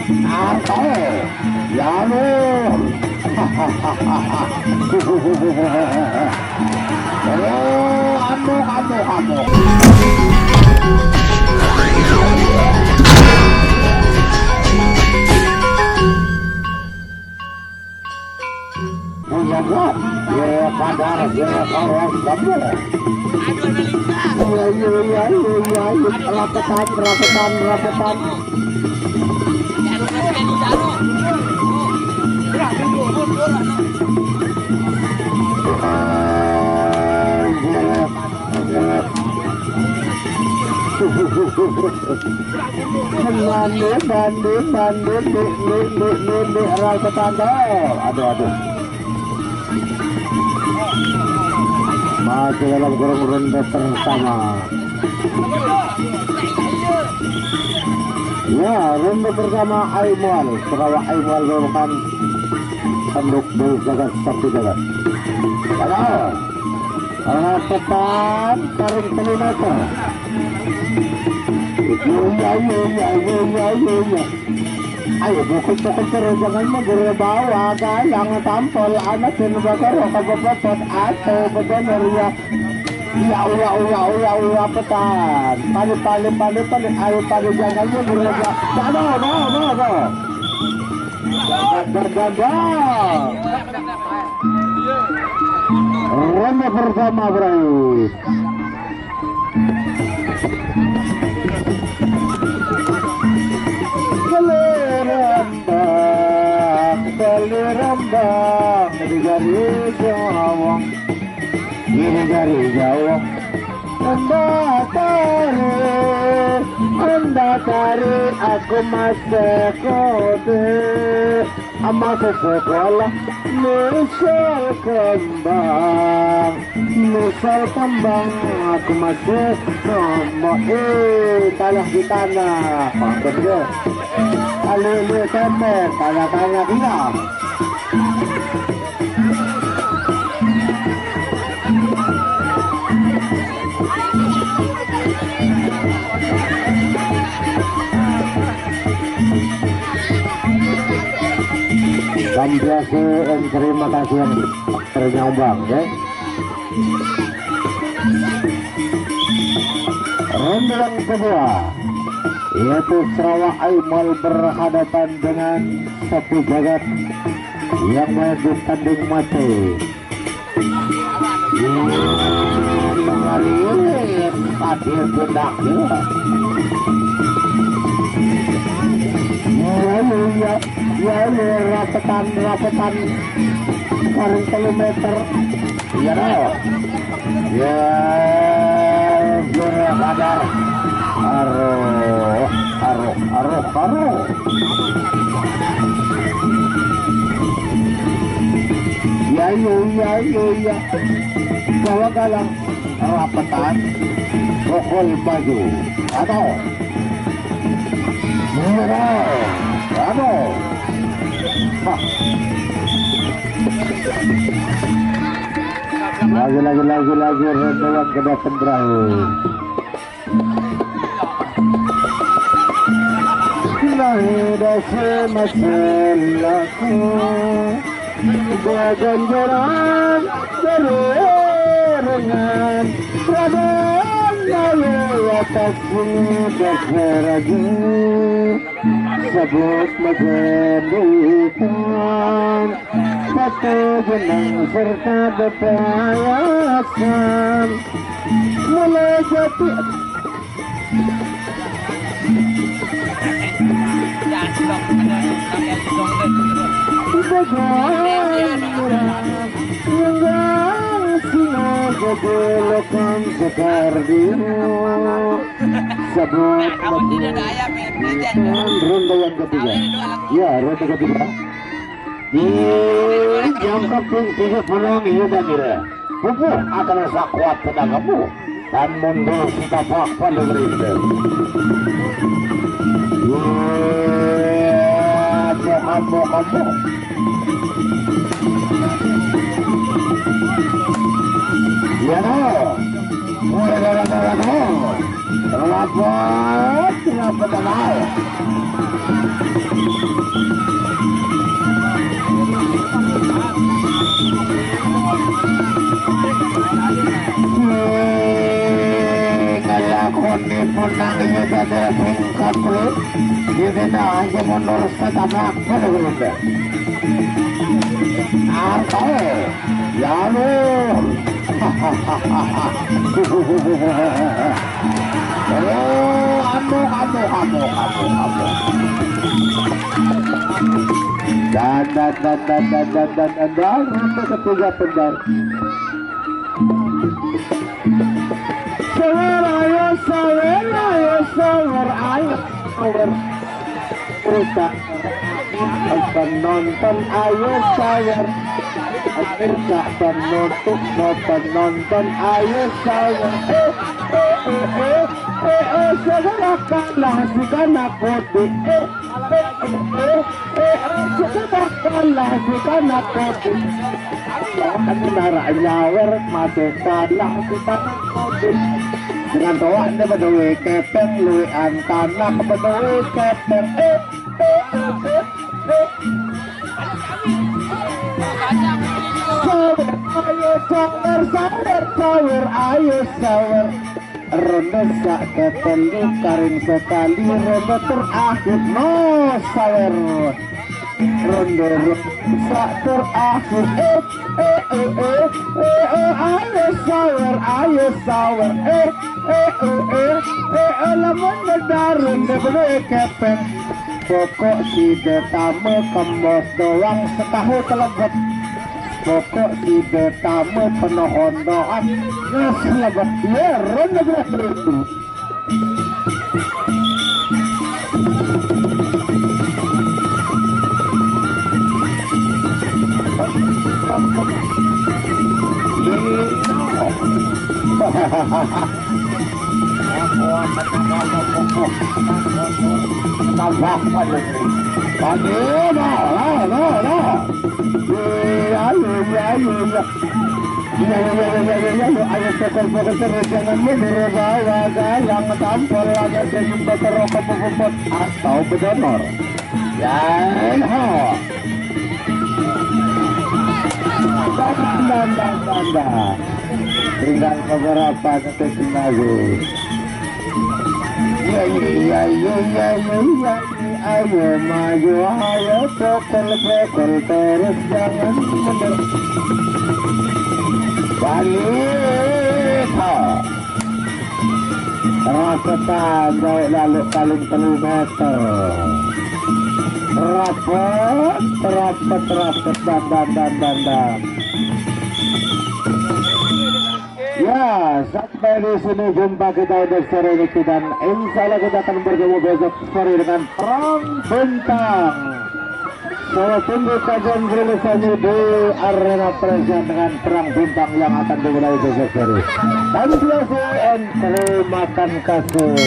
Arto, Yano. Oh, amok. Punya buat, ya kadar, ya kawan kamu. Iya, rapetan. Bandit, rapetan dong. Aduh. Masih dalam kurung ronde pertama. Ya, ronde pertama Aimual. Setelah Aimual merupakan tanduk dari jagat satu jagat. Kalau rapetan tarik telinga. Iya. Ayo bukit terus jangan bawa galang tampol anak dan bakar kabopot atau benar ya. Ya petan. Pali ayo pali jangan berjaga. No. Berjaga. Ronde pertama berakhir. Rambang dari jauh anda tarik aku masuk kode masuk sekolah misal kembang aku masuk kalah di tanah betul alih temper tanya kita. Kampiasi terima kasih yang ternyumbang ya. Ronde yang kedua yaitu Sarawak Aimual berhadapan dengan satu jagat yang maju tanding mati. Mengalir hadir bundaknya. Ya, rapetan sekarang kilometer. Iya dong. Ya, biar kadar. Aruh. Ya. Bawa galang rapetan. Rokol maju. Aduh. Lagi rendawan kedua terakhir. Lahir masalahku ganjaran dengan radanya atas berseragi sebut menjadikan satu jenang serta berpayasan mulai jatuh Golokan sekar biru sebut ronde yang ketiga. Ya, ronde ketiga. Di jam kaping 30 dan mira. Pupu akan sakuat pedangmu dan mundur setapak pada berita. Kamu. Ya no, mulai kenapa kenal? menang ini dari tingkat kulit ini aja mundur setabrak pada Arto ya lu kamu dan untuk ketiga pendar sawer ayo rusak penonton ayo sawer Irka penutup penonton ayo sawer segera kalah si kanak putih segera kalah si kanak putih jangan nara nyawer masuk kalah si kanak putih dengan doa anda berdua kepeng lui antanak berdua kepeng sawer ayo sawer ronde sak ketelu karing sekali ronde terakhir no sawer ronde sak terakhir ayo sawer lamun nedarin debede kepeng pokok si detame kembos doang setahu telebet pokok si detame penohon doang ngeselebet ya ronde itu atau bedonor dan tinggal beberapa detik lagi. Ayo maju, ayo pokol terus jangan mundur. Balik, rapetan jauh lalu paling 3 meter. Rapet dan. Ya, sampai di sini jumpa kita untuk sore ini dan insya Allah kita akan bertemu besok sore dengan perang bintang. Saya tunggu kajian rilisannya di arena presiden dengan perang bintang yang akan dimulai besok sore. Terima kasih.